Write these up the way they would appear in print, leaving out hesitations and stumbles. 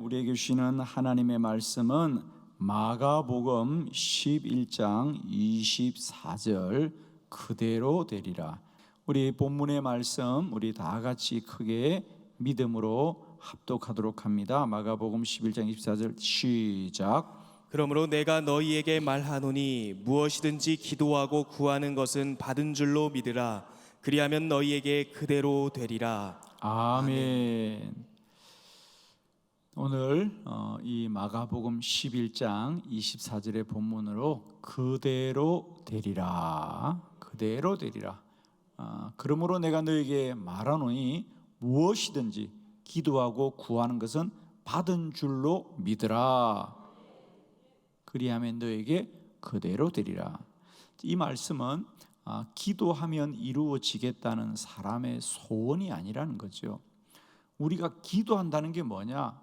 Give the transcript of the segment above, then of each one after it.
우리에게 주시는 하나님의 말씀은 마가복음 11장 24절 그대로 되리라. 우리 본문의 말씀 우리 다 같이 크게 믿음으로 합독하도록 합니다. 마가복음 11장 24절 시작. 그러므로 내가 너희에게 말하노니 무엇이든지 기도하고 구하는 것은 받은 줄로 믿으라. 그리하면 너희에게 그대로 되리라. 아멘. 오늘 이 마가복음 11장 24절의 본문으로 그대로 되리라, 그대로 되리라. 그러므로 내가 너에게 말하노니 무엇이든지 기도하고 구하는 것은 받은 줄로 믿으라. 그리하면 너에게 그대로 되리라. 이 말씀은 기도하면 이루어지겠다는 사람의 소원이 아니라는 거죠. 우리가 기도한다는 게 뭐냐?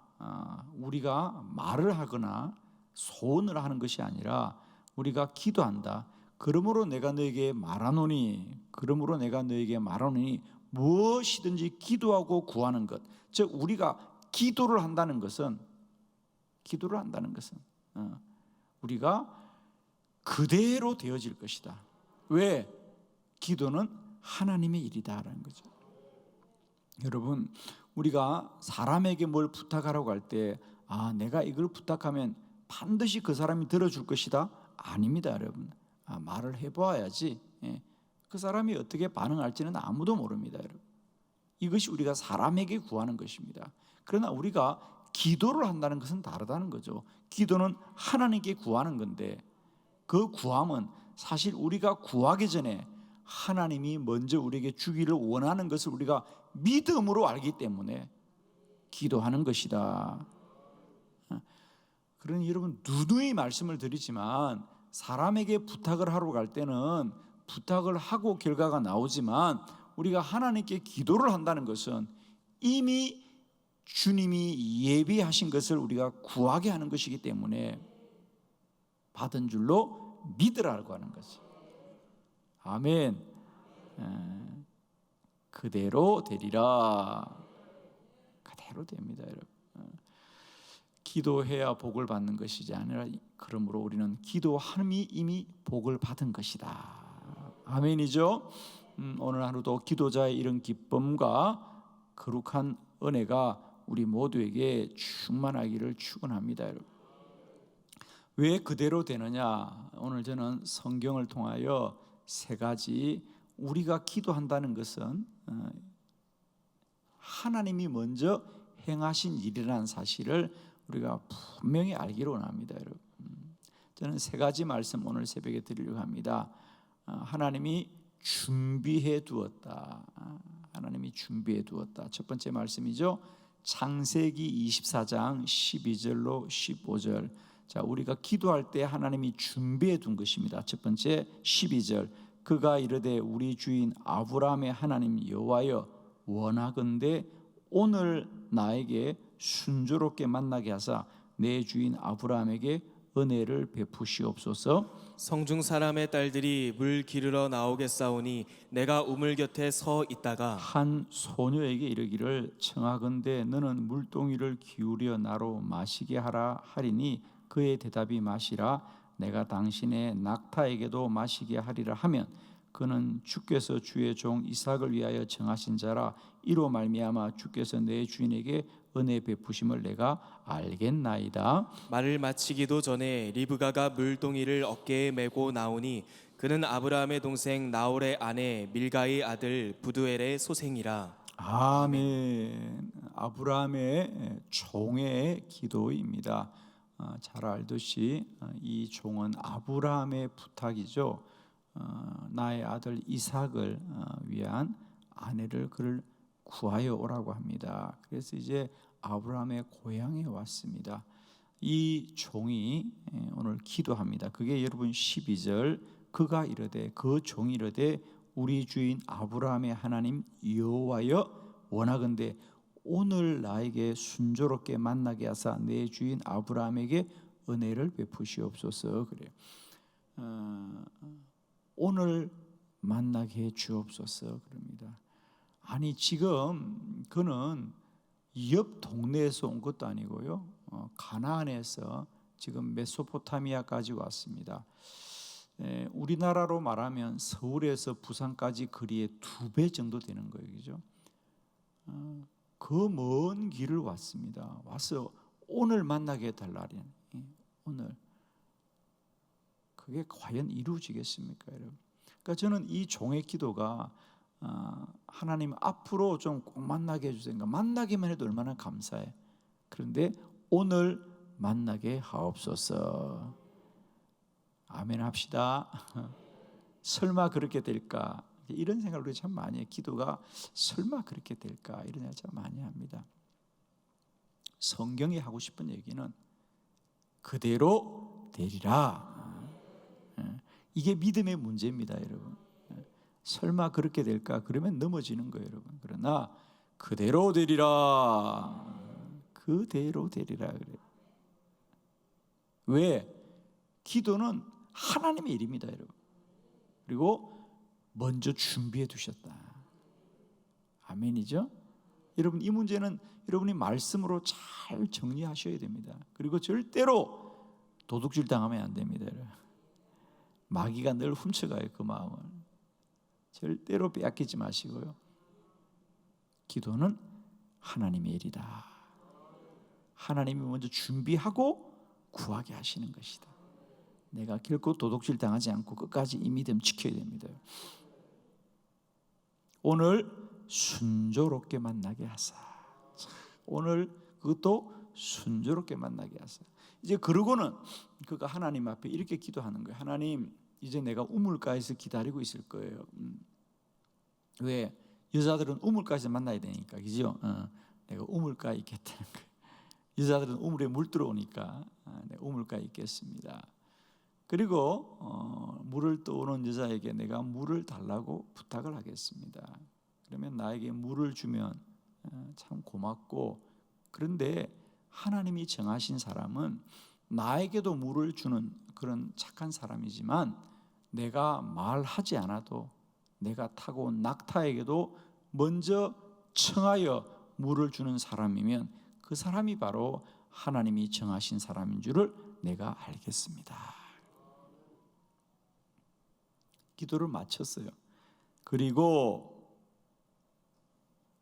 우리가 말을 하거나 소원을 하는 것이 아니라 우리가 기도한다. 그러므로 내가 너에게 말하노니, 그러므로 내가 너에게 말하노니 무엇이든지 기도하고 구하는 것. 즉 우리가 기도를 한다는 것은 우리가 그대로 되어질 것이다. 왜? 기도는 하나님의 일이다라는 거죠. 여러분, 우리가 사람에게 뭘 부탁하라고 할 때 내가 이걸 부탁하면 반드시 그 사람이 들어줄 것이다? 아닙니다, 여러분. 말을 해봐야지 그 사람이 어떻게 반응할지는 아무도 모릅니다, 여러분. 이것이 우리가 사람에게 구하는 것입니다. 그러나 우리가 기도를 한다는 것은 다르다는 거죠. 기도는 하나님께 구하는 건데 그 구함은 사실 우리가 구하기 전에 하나님이 먼저 우리에게 주기를 원하는 것을 우리가 믿음으로 알기 때문에 기도하는 것이다. 그러니 여러분 누누이 말씀을 드리지만 사람에게 부탁을 하러 갈 때는 부탁을 하고 결과가 나오지만 우리가 하나님께 기도를 한다는 것은 이미 주님이 예비하신 것을 우리가 구하게 하는 것이기 때문에 받은 줄로 믿으라고 하는 것이. 아멘. 그대로 되리라. 그대로 됩니다, 여러분. 기도해야 복을 받는 것이지 아니라 그러므로 우리는 기도함이 이미 복을 받은 것이다. 아멘이죠. 오늘 하루도 기도자의 이런 기쁨과 거룩한 은혜가 우리 모두에게 충만하기를 축원합니다, 여러분. 왜 그대로 되느냐? 오늘 저는 성경을 통하여 세 가지 우리가 기도한다는 것은 하나님이 먼저 행하신 일이라는 사실을 우리가 분명히 알기로 원합니다, 여러분. 저는 세 가지 말씀 오늘 새벽에 드리려고 합니다. 하나님이 준비해 두었다. 하나님이 준비해 두었다. 첫 번째 말씀이죠. 창세기 24장 12절로 15절. 자, 우리가 기도할 때 하나님이 준비해 둔 것입니다. 첫 번째 12절. 그가 이르되 우리 주인 아브라함의 하나님 여호와여 원하건대 오늘 나에게 순조롭게 만나게 하사 내 주인 아브라함에게 은혜를 베푸시옵소서. 성중 사람의 딸들이 물 기르러 나오겠사오니 내가 우물 곁에 서 있다가 한 소녀에게 이르기를 청하건대 너는 물동이를 기울여 나로 마시게 하라 하리니 그의 대답이 마시라. 내가 당신의 낙타에게도 마시게 하리라 하면 그는 주께서 주의 종 이삭을 위하여 정하신 자라. 이로 말미암아 주께서 내 주인에게 은혜 베푸심을 내가 알겠나이다. 말을 마치기도 전에 리브가가 물동이를 어깨에 메고 나오니 그는 아브라함의 동생 나홀의 아내 밀가의 아들 부두엘의 소생이라. 아멘. 아브라함의 종의 기도입니다. 잘 알듯이 이 종은 아브라함의 부탁이죠. 나의 아들 이삭을 위한 아내를 그를 구하여 오라고 합니다. 그래서 이제 아브라함의 고향에 왔습니다. 이 종이 오늘 기도합니다. 그게 여러분 12절. 그가 이르되 그 종이 이르되 우리 주인 아브라함의 하나님 여호와여 원하건대 오늘 나에게 순조롭게 만나게 하사 내 주인 아브라함에게 은혜를 베푸시옵소서. 그래요. 오늘 만나게 해 주옵소서 그럽니다. 아니 지금 그는 옆 동네에서 온 것도 아니고요. 가나안에서 지금 메소포타미아까지 왔습니다. 우리나라로 말하면 서울에서 부산까지 거리의 2배 정도 되는 거예요, 그죠? 그 먼 길을 왔습니다. 와서 오늘 만나게 해달라니. 오늘 그게 과연 이루어지겠습니까, 여러분? 그러니까 저는 이 종의 기도가 하나님 앞으로 좀 꼭 만나게 해주세요. 그러니까 만나기만 해도 얼마나 감사해. 그런데 오늘 만나게 하옵소서. 아멘 합시다. 설마 그렇게 될까? 이런 생각을 우리 참 많이 해요. 기도가 설마 그렇게 될까? 이런 생각 참 많이 합니다. 성경이 하고 싶은 얘기는 그대로 되리라. 이게 믿음의 문제입니다, 여러분. 설마 그렇게 될까? 그러면 넘어지는 거예요, 여러분. 그러나 그대로 되리라. 그대로 되리라 그래요. 왜? 기도는 하나님의 일입니다, 여러분. 그리고 먼저 준비해 두셨다. 아멘이죠? 여러분, 이 문제는 여러분이 말씀으로 잘 정리하셔야 됩니다. 그리고 절대로 도둑질 당하면 안 됩니다, 여러분. 마귀가 늘 훔쳐가요, 그 마음을. 절대로 빼앗기지 마시고요. 기도는 하나님의 일이다. 하나님이 먼저 준비하고 구하게 하시는 것이다. 내가 결코 도둑질 당하지 않고 끝까지 이 믿음 지켜야 됩니다. 오늘 순조롭게 만나게 하사. 오늘 그것도 순조롭게 만나게 하사. 이제 그러고는 그가 하나님 앞에 이렇게 기도하는 거예요. 하나님, 이제 내가 우물가에서 기다리고 있을 거예요. 왜? 여자들은 우물가에서 만나야 되니까, 그죠? 내가 우물가에 있겠다는 거예요. 여자들은 우물에 물 들어오니까 내가 우물가에 있겠습니다. 그리고 물을 떠오는 여자에게 내가 물을 달라고 부탁을 하겠습니다. 그러면 나에게 물을 주면 참 고맙고, 그런데 하나님이 정하신 사람은 나에게도 물을 주는 그런 착한 사람이지만 내가 말하지 않아도 내가 타고 온 낙타에게도 먼저 청하여 물을 주는 사람이면 그 사람이 바로 하나님이 정하신 사람인 줄을 내가 알겠습니다. 기도를 마쳤어요. 그리고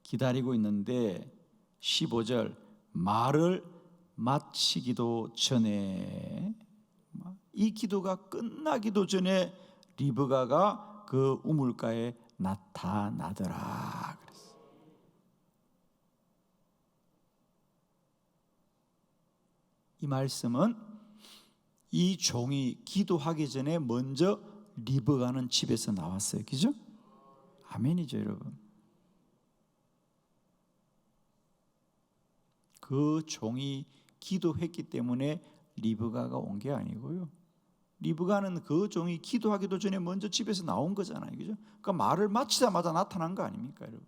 기다리고 있는데 15절, 말을 마치기도 전에, 이 기도가 끝나기도 전에 리브가가 그 우물가에 나타나더라 그랬어요. 이 말씀은 이 종이 기도하기 전에 먼저 리브가는 집에서 나왔어요. 그죠? 아멘이죠, 여러분. 그 종이 기도했기 때문에 리브가가 온 게 아니고요. 리브가는 그 종이 기도하기도 전에 먼저 집에서 나온 거잖아요. 그죠? 그러니까 말을 마치자마자 나타난 거 아닙니까, 여러분?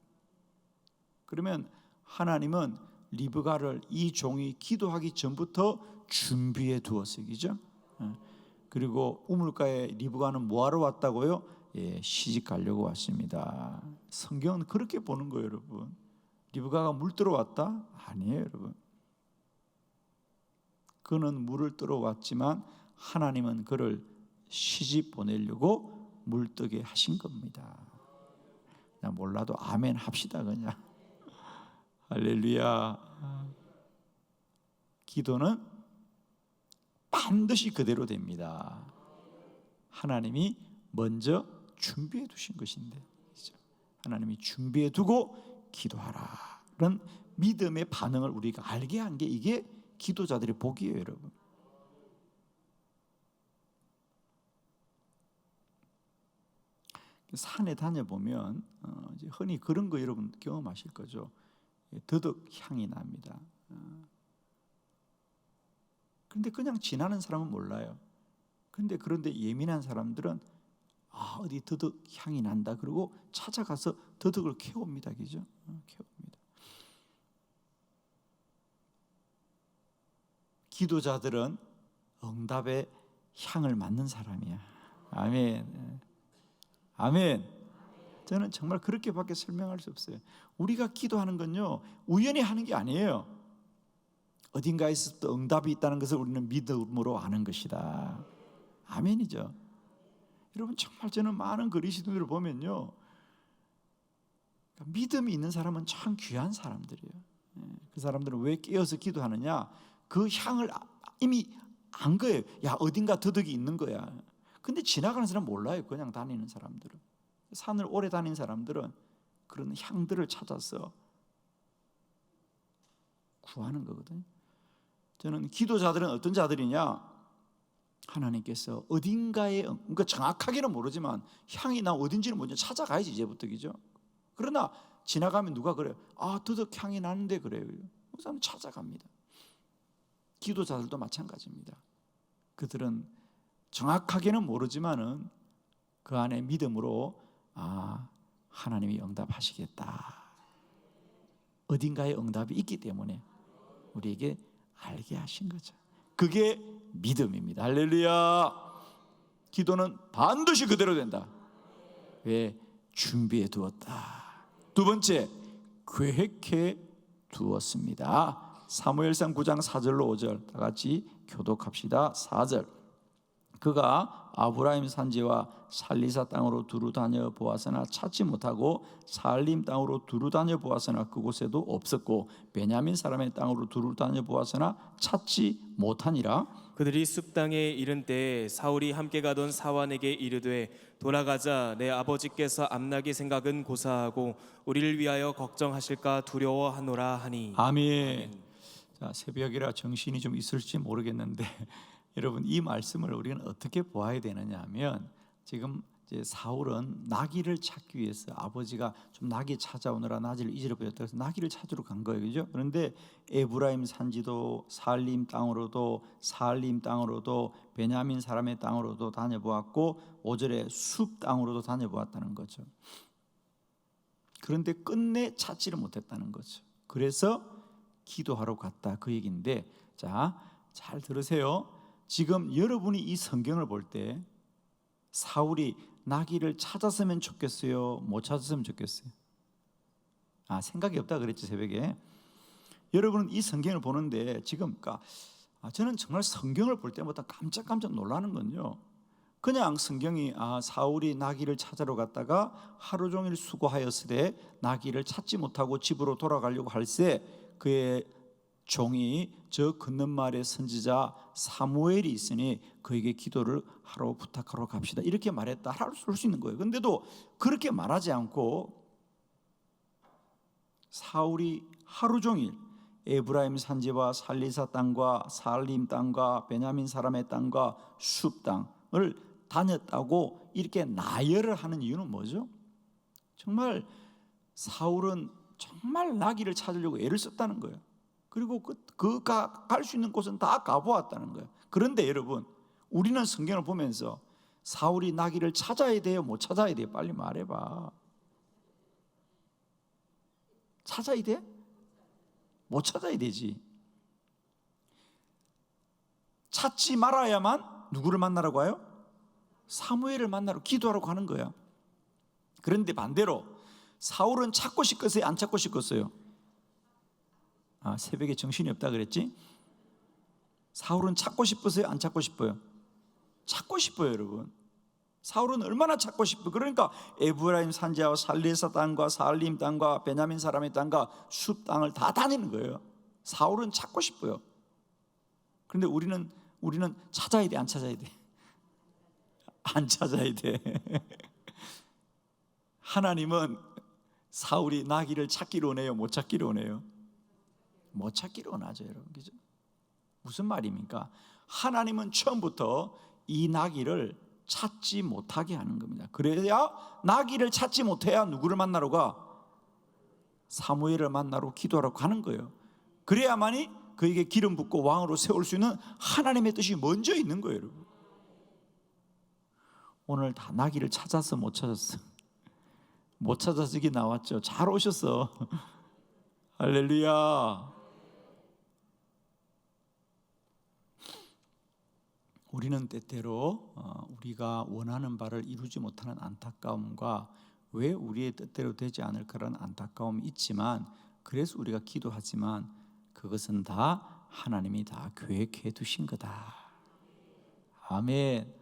그러면 하나님은 리브가를 이 종이 기도하기 전부터 준비해 두었어요. 그죠? 그리고 우물가에 리브가는 뭐하러 왔다고요? 시집 가려고 왔습니다. 성경은 그렇게 보는 거예요, 여러분. 리브가가 물 뜨러 왔다? 아니에요, 여러분. 그는 물을 뜨러 왔지만 하나님은 그를 시집 보내려고 물 뜨게 하신 겁니다. 그냥 몰라도 아멘 합시다, 그냥. 할렐루야. 기도는 반드시 그대로 됩니다. 하나님이 먼저 준비해 두신 것인데, 하나님이 준비해 두고 기도하라. 그런 믿음의 반응을 우리가 알게 한 게 이게 기도자들의 복이에요, 여러분. 산에 다녀보면 흔히 그런 거 여러분 경험하실 거죠. 더덕 향이 납니다. 그런데 그냥 지나는 사람은 몰라요. 그런데 예민한 사람들은 어디 더덕 향이 난다 그러고 찾아가서 더덕을 캐옵니다. 그죠? 캐옵니다. 기도자들은 응답의 향을 맡는 사람이야. 아멘. 아멘. 저는 정말 그렇게밖에 설명할 수 없어요. 우리가 기도하는 건요, 우연히 하는 게 아니에요. 어딘가에서 또 응답이 있다는 것을 우리는 믿음으로 아는 것이다. 아멘이죠. 여러분, 정말 저는 많은 그리스도인들을 보면요, 믿음이 있는 사람은 참 귀한 사람들이에요. 그 사람들은 왜 깨어서 기도하느냐? 그 향을 이미 안 거예요. 야, 어딘가 더덕이 있는 거야. 근데 지나가는 사람 몰라요. 그냥 다니는 사람들은. 산을 오래 다니는 사람들은 그런 향들을 찾아서 구하는 거거든요. 저는 기도자들은 어떤 자들이냐? 하나님께서 어딘가에, 그러니까 정확하게는 모르지만 향이 나 어딘지는 먼저 찾아가야지, 이제부터죠. 그러나 지나가면 누가 그래요? 아, 더덕 향이 나는데 그래요. 그 사람 찾아갑니다. 기도자들도 마찬가지입니다. 그들은 정확하게는 모르지만은 그 안에 믿음으로, 아, 하나님이 응답하시겠다, 어딘가에 응답이 있기 때문에 우리에게 알게 하신 거죠. 그게 믿음입니다. 할렐루야. 기도는 반드시 그대로 된다. 왜? 준비해 두었다. 두 번째, 계획해 두었습니다. 사무엘상 9장 4절로 5절 다 같이 교독합시다. 4절. 그가 아브라임 산지와 살리사 땅으로 두루 다녀 보았으나 찾지 못하고 살림 땅으로 두루 다녀 보았으나 그곳에도 없었고 베냐민 사람의 땅으로 두루 다녀 보았으나 찾지 못하니라. 그들이 숲 땅에 이른 때에 사울이 함께 가던 사환에게 이르되 돌아가자. 내 아버지께서 암나기 생각은 고사하고 우리를 위하여 걱정하실까 두려워하노라 하니. 아멘. 자, 새벽이라 정신이 좀 있을지 모르겠는데 여러분, 이 말씀을 우리는 어떻게 보아야 되느냐 하면, 지금 이제 사울은 나귀를 찾기 위해서 아버지가 좀 나귀 찾아오느라 나귀를 잊어버렸다 그래서 나귀를 찾으러 간 거예요, 그죠? 그런데 에브라임 산지도 살림 땅으로도 베냐민 사람의 땅으로도 다녀보았고 5절에 숲 땅으로도 다녀보았다는 거죠. 그런데 끝내 찾지를 못했다는 거죠. 그래서 기도하러 갔다, 그 얘기인데, 자, 잘 들으세요. 지금 여러분이 이 성경을 볼 때 사울이 나귀를 찾았으면 좋겠어요, 못 찾았으면 좋겠어요? 아, 생각이 없다 그랬지, 새벽에. 여러분은 이 성경을 보는데 지금, 그러니까 저는 정말 성경을 볼 때마다 깜짝 놀라는 건요, 그냥 성경이 사울이 나귀를 찾으러 갔다가 하루 종일 수고하였으되 나귀를 찾지 못하고 집으로 돌아가려고 할새 그의 종이 저 건너마을의 선지자 사무엘이 있으니 그에게 기도를 하러 부탁하러 갑시다, 이렇게 말했다 할 수 있는 거예요. 그런데도 그렇게 말하지 않고 사울이 하루 종일 에브라임 산지와 살리사 땅과 살림 땅과 베냐민 사람의 땅과 숲 땅을 다녔다고 이렇게 나열을 하는 이유는 뭐죠? 정말 사울은 정말 나귀를 찾으려고 애를 썼다는 거예요. 그리고 그가 갈 수 있는 곳은 다 가보았다는 거예요. 그런데 여러분, 우리는 성경을 보면서 사울이 나귀를 찾아야 돼요, 못 찾아야 돼요? 빨리 말해봐. 찾아야 돼? 못 찾아야 되지. 찾지 말아야만 누구를 만나라고 해요? 사무엘을 만나러 기도하러 가는 거야. 그런데 반대로 사울은 찾고 싶겠어요, 안 찾고 싶겠어요? 새벽에 정신이 없다 그랬지? 사울은 찾고 싶었어요, 안 찾고 싶어요? 찾고 싶어요, 여러분. 사울은 얼마나 찾고 싶어요. 그러니까 에브라임 산지와 살리사 땅과 살림 땅과 베냐민 사람의 땅과 숲 땅을 다 다니는 거예요. 사울은 찾고 싶어요. 그런데 우리는 찾아야 돼, 안 찾아야 돼? 안 찾아야 돼. 하나님은 사울이 나귀를 찾기로 원해요, 못 찾기로 원해요? 못 찾기로 원하죠, 여러분. 그죠? 무슨 말입니까? 하나님은 처음부터 이 나귀를 찾지 못하게 하는 겁니다. 그래야, 나귀를 찾지 못해야 누구를 만나러 가? 사무엘을 만나러 기도하러 가는 거예요. 그래야만이 그에게 기름 붓고 왕으로 세울 수 있는 하나님의 뜻이 먼저 있는 거예요, 여러분. 오늘 다 나귀를 찾았어, 못 찾았어? 못 찾아서 여기 나왔죠. 잘 오셨어. 할렐루야. 우리는 때때로 우리가 원하는 바를 이루지 못하는 안타까움과 왜 우리의 뜻대로 되지 않을까라는 안타까움이 있지만, 그래서 우리가 기도하지만 그것은 다 하나님이 다 계획해 두신 거다. 아멘.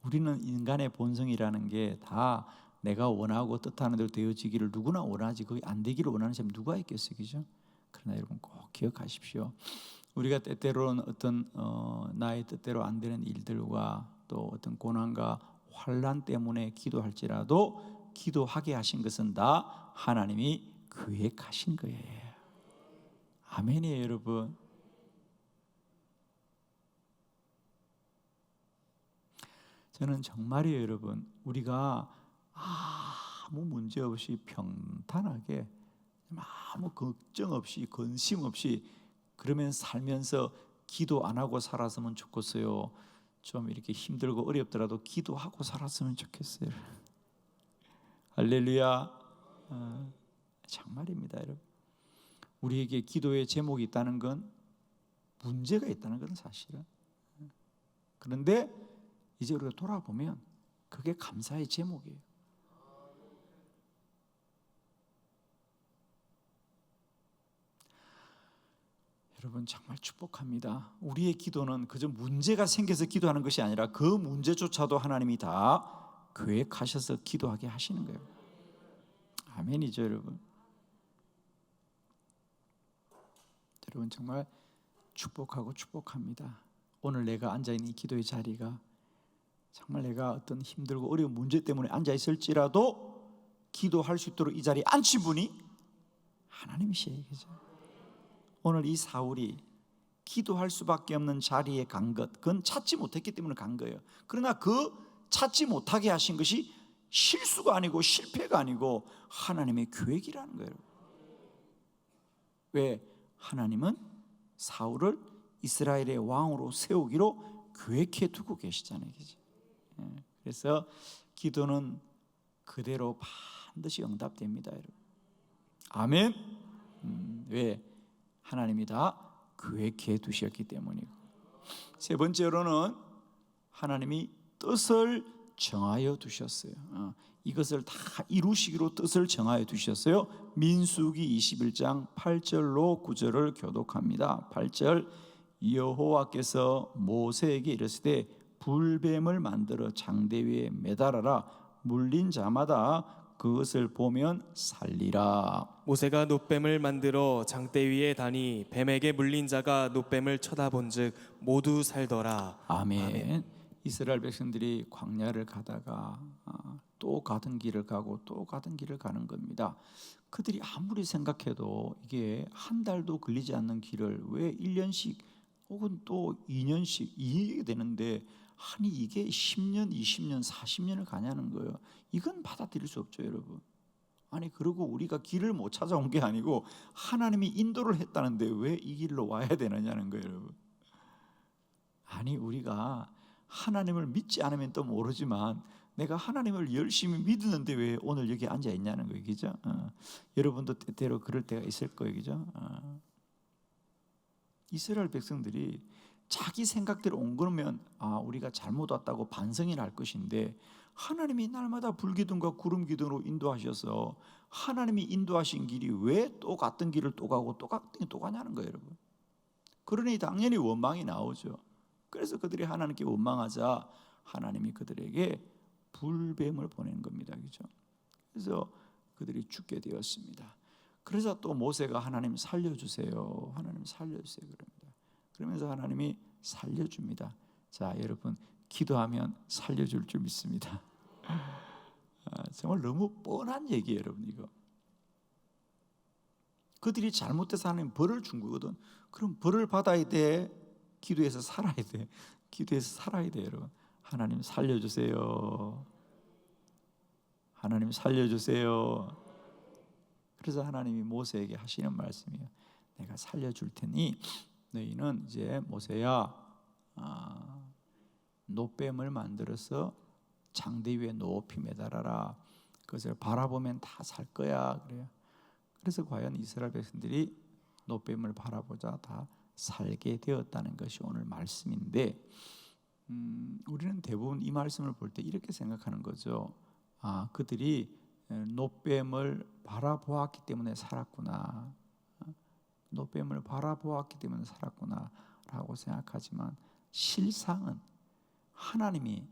우리는 인간의 본성이라는 게 다 내가 원하고 뜻하는 대로 되어지기를 누구나 원하지, 그게 안 되기를 원하는 사람이 누가 있겠어요, 그죠? 그러나 여러분 꼭 기억하십시오. 우리가 때때로는 어떤 나의 뜻대로 안 되는 일들과 또 어떤 고난과 환난 때문에 기도할지라도 기도하게 하신 것은 다 하나님이 계획하신 거예요. 아멘이에요, 여러분. 저는 정말이에요, 여러분. 우리가 아무 문제 없이 평탄하게, 아무 걱정 없이 근심 없이 그러면서 살면서 기도 안 하고 살았으면 좋겠어요. 좀 이렇게 힘들고 어렵더라도 기도하고 살았으면 좋겠어요. 할렐루야. 정말입니다, 여러분. 우리에게 기도의 제목이 있다는 건 문제가 있다는 건 사실은. 그런데 이제 우리가 돌아보면 그게 감사의 제목이에요. 여러분 정말 축복합니다. 우리의 기도는 그저 문제가 생겨서 기도하는 것이 아니라 그 문제조차도 하나님이 다 계획하셔서 기도하게 하시는 거예요. 아멘이죠, 여러분. 여러분 정말 축복하고 축복합니다. 오늘 내가 앉아있는 이 기도의 자리가 정말 내가 어떤 힘들고 어려운 문제 때문에 앉아있을지라도 기도할 수 있도록 이 자리에 앉힌 분이 하나님이시에요, 그죠? 오늘 이 사울이 기도할 수밖에 없는 자리에 간 것, 그건 찾지 못했기 때문에 간 거예요. 그러나 그 찾지 못하게 하신 것이 실수가 아니고 실패가 아니고 하나님의 계획이라는 거예요. 왜? 하나님은 사울을 이스라엘의 왕으로 세우기로 계획해 두고 계시잖아요, 그죠? 그래서 기도는 그대로 반드시 응답됩니다, 여러분. 아멘. 왜? 하나님이 다 계획해 두셨기 때문이고. 세 번째로는 하나님이 뜻을 정하여 두셨어요. 이것을 다 이루시기로 뜻을 정하여 두셨어요. 민수기 21장 8절로 9절을 교독합니다. 8절, 여호와께서 모세에게 이르시되 불뱀을 만들어 장대 위에 매달아라. 물린 자마다 그것을 보면 살리라. 모세가 놋뱀을 만들어 장대 위에 다니 뱀에게 물린 자가 놋뱀을 쳐다본즉 모두 살더라. 아멘. 이스라엘 백성들이 광야를 가다가 또 가던 길을 가고 또 가던 길을 가는 겁니다. 그들이 아무리 생각해도 이게 한 달도 걸리지 않는 길을 왜 1년씩 혹은 또 2년씩 이게 되는데, 아니 이게 10년, 20년, 40년을 가냐는 거예요. 이건 받아들일 수 없죠, 여러분. 아니 그리고 우리가 길을 못 찾아온 게 아니고 하나님이 인도를 했다는데 왜 이 길로 와야 되느냐는 거예요, 여러분. 아니 우리가 하나님을 믿지 않으면 또 모르지만 내가 하나님을 열심히 믿는데 왜 오늘 여기 앉아 있냐는 거예요, 그죠? 여러분도 때때로 그럴 때가 있을 거예요, 그죠? 이스라엘 백성들이 자기 생각대로 온 거면 우리가 잘못 왔다고 반성이나 할 것인데, 하나님이 날마다 불기둥과 구름기둥으로 인도하셔서 하나님이 인도하신 길이 왜 또 같은 길을 또 가고 또 같은 길 또 가냐는 거예요, 여러분. 그러니 당연히 원망이 나오죠. 그래서 그들이 하나님께 원망하자 하나님이 그들에게 불뱀을 보낸 겁니다, 그렇죠? 그래서 그들이 죽게 되었습니다. 그래서 또 모세가 하나님 살려주세요, 하나님 살려주세요 그럽니다. 그러면서 하나님이 살려줍니다. 자, 여러분 기도하면 살려줄 줄 믿습니다. 정말 너무 뻔한 얘기예요, 여러분. 이거 그들이 잘못해서 하나님 벌을 준 거거든. 그럼 벌을 받아야 돼, 기도해서 살아야 돼, 기도해서 살아야 돼, 여러분. 하나님 살려주세요, 하나님 살려주세요. 그래서 하나님이 모세에게 하시는 말씀이에요. 내가 살려줄 테니 너희는 이제 모세야, 놋뱀을 만들어서 장대 위에 높이 매달아라. 그것을 바라보면 다 살 거야, 그래요. 그래서 과연 이스라엘 백성들이 놋뱀을 바라보자 다 살게 되었다는 것이 오늘 말씀인데, 우리는 대부분 이 말씀을 볼 때 이렇게 생각하는 거죠. 그들이 노뱀을 바라보았기 때문에 살았구나, 노뱀을 바라보았기 때문에 살았구나 라고 생각하지만 실상은 하나님이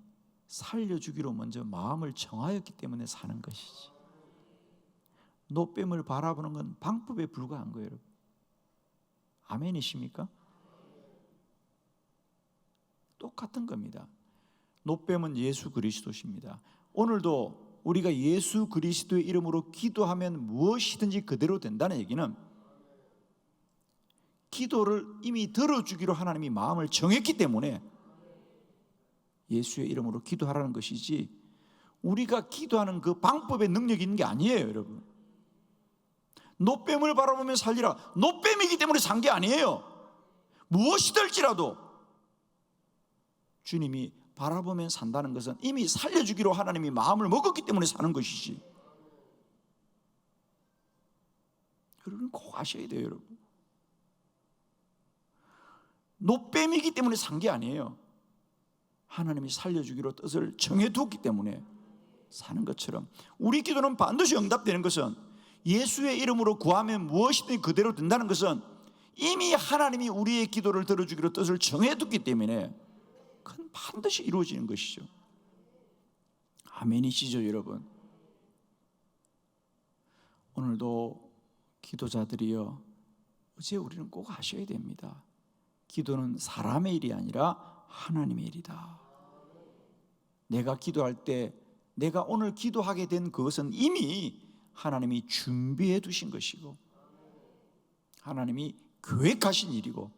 살려주기로 먼저 마음을 정하였기 때문에 사는 것이지, 노뱀을 바라보는 건 방법에 불과한 거예요, 여러분. 아멘이십니까? 똑같은 겁니다. 노뱀은 예수 그리스도십니다. 오늘도 우리가 예수 그리스도의 이름으로 기도하면 무엇이든지 그대로 된다는 얘기는 기도를 이미 들어주기로 하나님이 마음을 정했기 때문에 예수의 이름으로 기도하라는 것이지, 우리가 기도하는 그 방법에 능력이 있는 게 아니에요, 여러분. 노뱀을 바라보며 살리라, 노뱀이기 때문에 산 게 아니에요. 무엇이 될지라도 주님이 바라보면 산다는 것은 이미 살려주기로 하나님이 마음을 먹었기 때문에 사는 것이지. 여러분 꼭 아셔야 돼요, 여러분. 노뱀이기 때문에 산 게 아니에요. 하나님이 살려주기로 뜻을 정해두었기 때문에 사는 것처럼 우리 기도는 반드시 응답되는 것은, 예수의 이름으로 구하면 무엇이든 그대로 된다는 것은 이미 하나님이 우리의 기도를 들어주기로 뜻을 정해두기 때문에 그건 반드시 이루어지는 것이죠. 아멘이시죠, 여러분? 오늘도 기도자들이여, 이제 우리는 꼭 아셔야 됩니다. 기도는 사람의 일이 아니라 하나님의 일이다. 내가 기도할 때 내가 오늘 기도하게 된 그것은 이미 하나님이 준비해 두신 것이고, 하나님이 계획하신 일이고,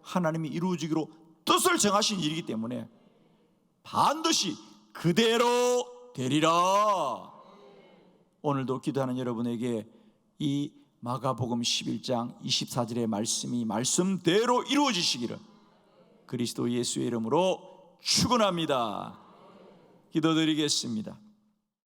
하나님이 이루어지기로 뜻을 정하신 일이기 때문에 반드시 그대로 되리라. 오늘도 기도하는 여러분에게 이 마가복음 11장 24절의 말씀이 말씀대로 이루어지시기를 그리스도 예수의 이름으로 축원합니다. 기도드리겠습니다.